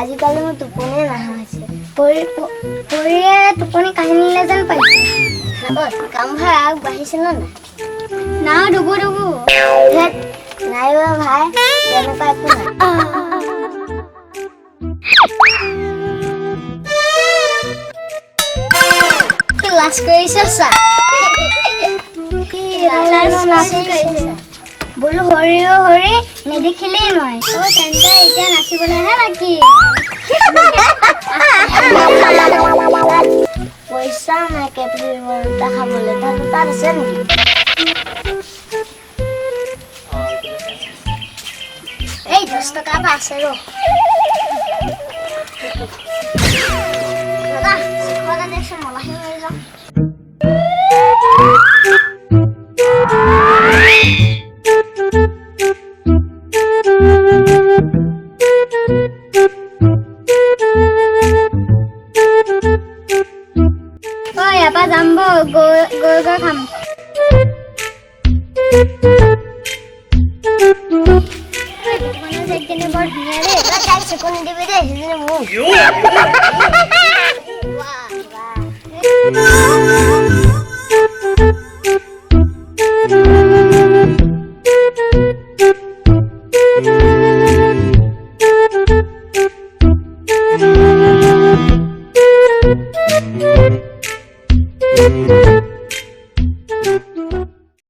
আজিকালি মোৰ টোপনি নাহা হৈছে পৰিয়ে টোপনি কাহিনীলে যেন পাইছো কাম ভাই আগবাঢ়িছিল না ডুবু নাই ভাই তেনেকুৱা একো নাই লাজ কৰিছে চা বোলো হৰি হৰি নেদেখিলেই নহয় তেন্তে এতিয়া নাচিবলৈহে বাকী পইচা নাই কেপটা খাবলৈ তাত আছে নেকি এই 10 টকা এটা আছে ৰ দাদা খোৱা দেখছো মলাহি হৈ যাম যাম গৈ খাম বৰ ধুনীয়া দেই চাই চকুনি দিবি দেই